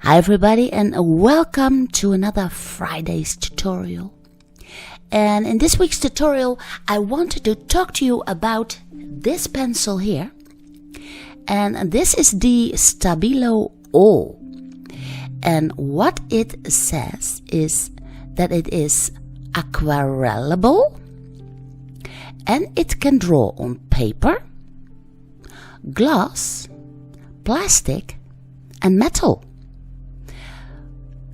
Hi everybody, and welcome to another Friday's tutorial. And in this week's tutorial I wanted to talk to you about this pencil here. And this is the Stabilo All. And what it says is that it is aquarellable and it can draw on paper, glass, plastic and metal.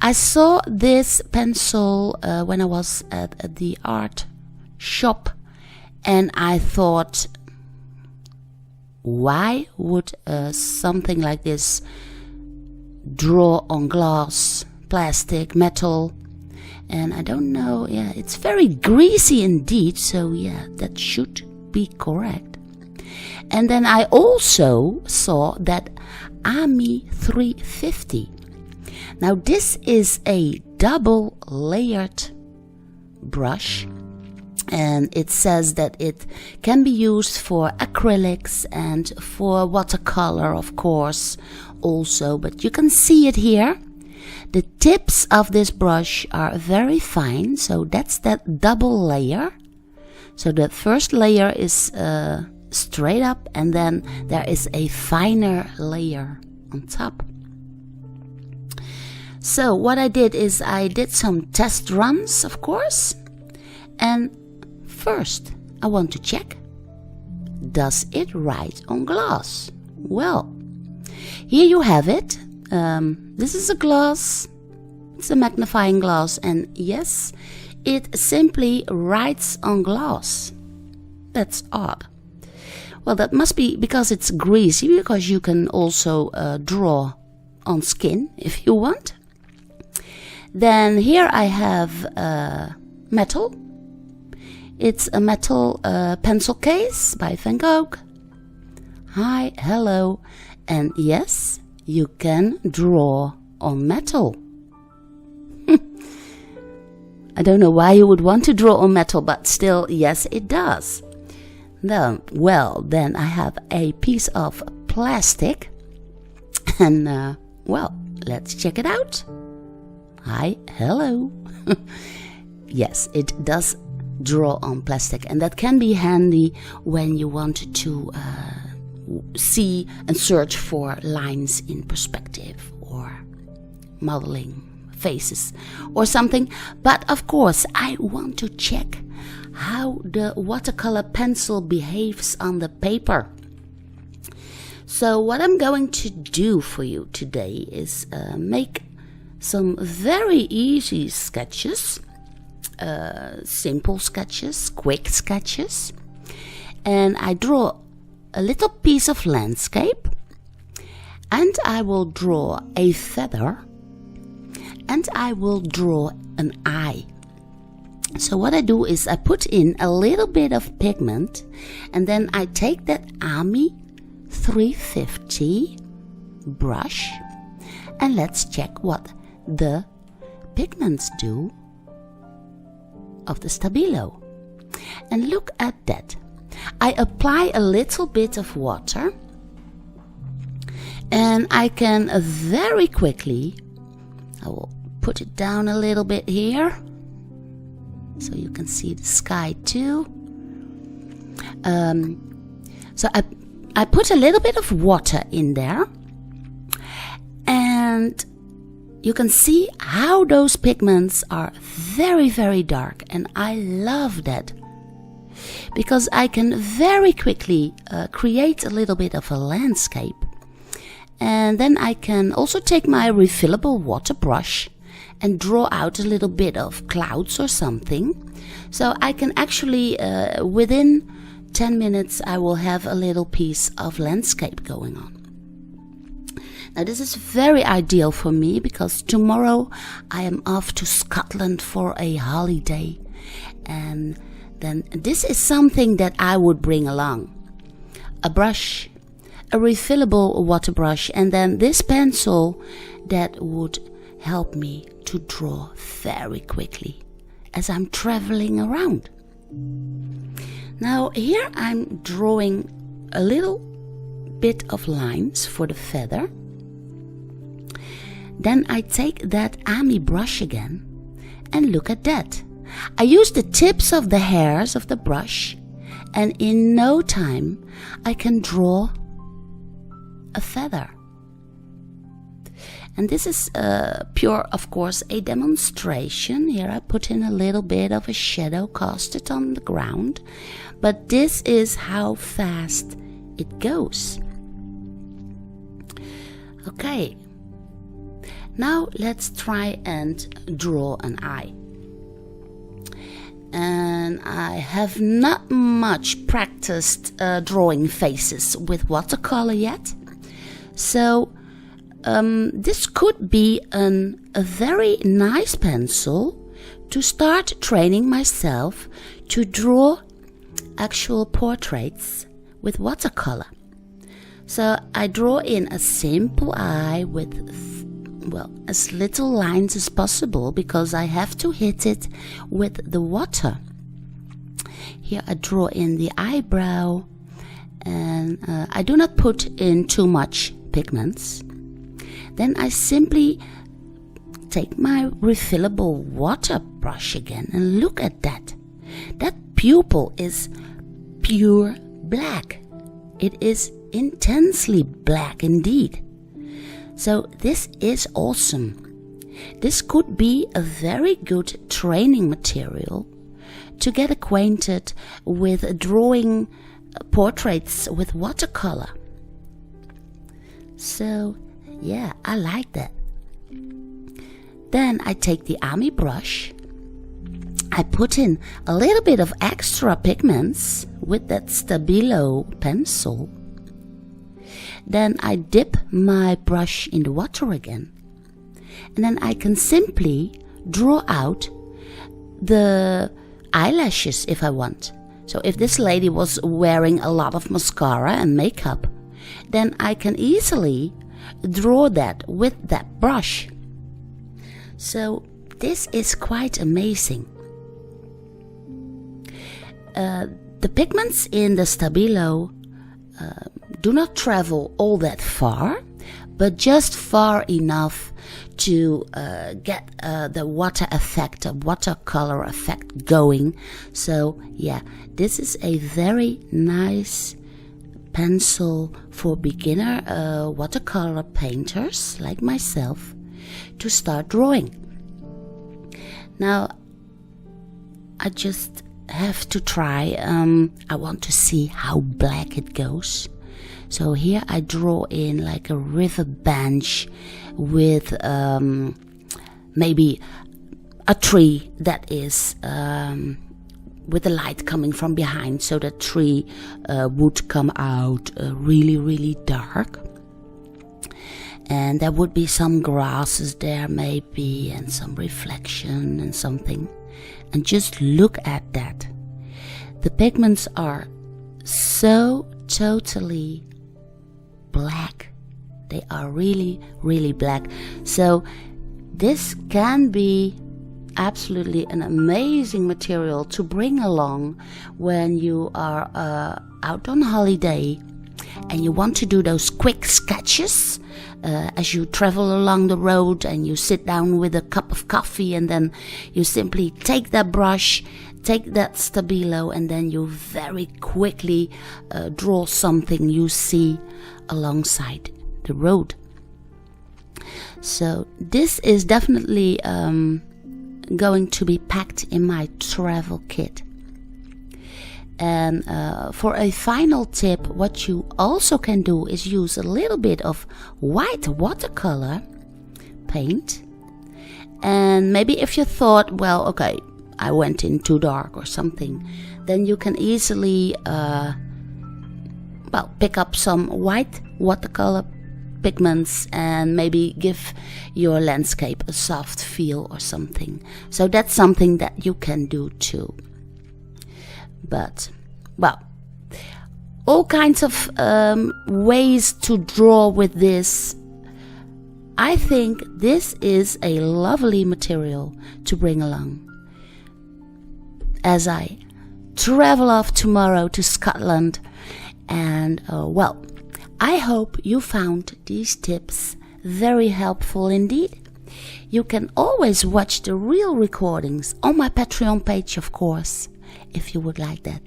I saw this pencil when I was at the art shop, and I thought, why would something like this draw on glass, plastic, metal? And I don't know, yeah, it's very greasy indeed, so yeah, that should be correct. And then I also saw that AMI 350. Now this is a double layered brush, and it says that it can be used for acrylics and for watercolor, of course, also, but you can see it here. The tips of this brush are very fine, so that's that double layer. So the first layer is straight up, and then there is a finer layer on top. So what I did is I did some test runs, of course, and first I want to check, does it write on glass? Well, here you have it. This is a glass, it's a magnifying glass, and yes, it simply writes on glass. That's odd. Well, that must be because it's greasy, because you can also draw on skin if you want. Then here I have metal. It's a metal pencil case by Van Gogh. Hi, hello. And yes, you can draw on metal. I don't know why you would want to draw on metal, but still, yes, it does. Then I have a piece of plastic. And, well, let's check it out. Hi, hello. Yes, it does draw on plastic, and that can be handy when you want to see and search for lines in perspective or modeling faces or something. But of course, I want to check how the watercolor pencil behaves on the paper. So what I'm going to do for you today is make some very easy sketches, simple sketches, quick sketches, and I draw a little piece of landscape, and I will draw a feather, and I will draw an eye. So what I do is I put in a little bit of pigment, and then I take that AMI 350 brush, and let's check what the pigments do of the Stabilo. And look at that. I apply a little bit of water, and I can very quickly, I will put it down a little bit here so you can see the sky too. So I put a little bit of water in there, and you can see how those pigments are very, very dark, and I love that because I can very quickly create a little bit of a landscape. And then I can also take my refillable water brush and draw out a little bit of clouds or something. So I can actually, within 10 minutes, I will have a little piece of landscape going on. Now this is very ideal for me because tomorrow I am off to Scotland for a holiday, and then this is something that I would bring along. A brush, a refillable water brush, and then this pencil that would help me to draw very quickly as I'm traveling around. Now here I'm drawing a little bit of lines for the feather. Then I take that AMI brush again, and look at that. I use the tips of the hairs of the brush, and in no time I can draw a feather. And this is pure, of course, a demonstration. Here I put in a little bit of a shadow, cast it on the ground. But this is how fast it goes. Okay. Now let's try and draw an eye. And I have not much practiced drawing faces with watercolor yet. So this could be a very nice pencil to start training myself to draw actual portraits with watercolor. So I draw in a simple eye with, well, as little lines as possible, because I have to hit it with the water. Here I draw in the eyebrow, and I do not put in too much pigments. Then I simply take my refillable water brush again, and look at that. That pupil is pure black. It is intensely black indeed. So this is awesome. This could be a very good training material to get acquainted with drawing portraits with watercolor. So yeah, I like that. Then I take the AMI brush. I put in a little bit of extra pigments with that Stabilo pencil. Then I dip my brush in the water again. And then I can simply draw out the eyelashes if I want. So if this lady was wearing a lot of mascara and makeup, then I can easily draw that with that brush. So this is quite amazing. The pigments in the Stabilo do not travel all that far, but just far enough to get the water effect, the watercolor effect going. So yeah, this is a very nice pencil for beginner watercolor painters like myself to start drawing. Now I just have to try. I want to see how black it goes. So here I draw in like a river bench with maybe a tree that is with the light coming from behind, so the tree would come out really, really dark. And there would be some grasses there maybe, and some reflection and something. And just look at that. The pigments are so totally black. They are really, really black. So this can be absolutely an amazing material to bring along when you are out on holiday and you want to do those quick sketches as you travel along the road, and you sit down with a cup of coffee, and then you simply take that brush, take that Stabilo, and then you very quickly draw something you see alongside the road. So this is definitely going to be packed in my travel kit. And for a final tip, what you also can do is use a little bit of white watercolor paint. And maybe if you thought, well, okay, I went in too dark or something, then you can easily pick up some white watercolor pigments and maybe give your landscape a soft feel or something. So that's something that you can do too. But, well, all kinds of ways to draw with this. I think this is a lovely material to bring along as I travel off tomorrow to Scotland. And well, I hope you found these tips very helpful indeed. You can always watch the real recordings on my Patreon page, of course, if you would like that.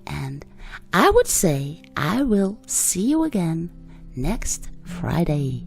And I would say I will see you again next Friday.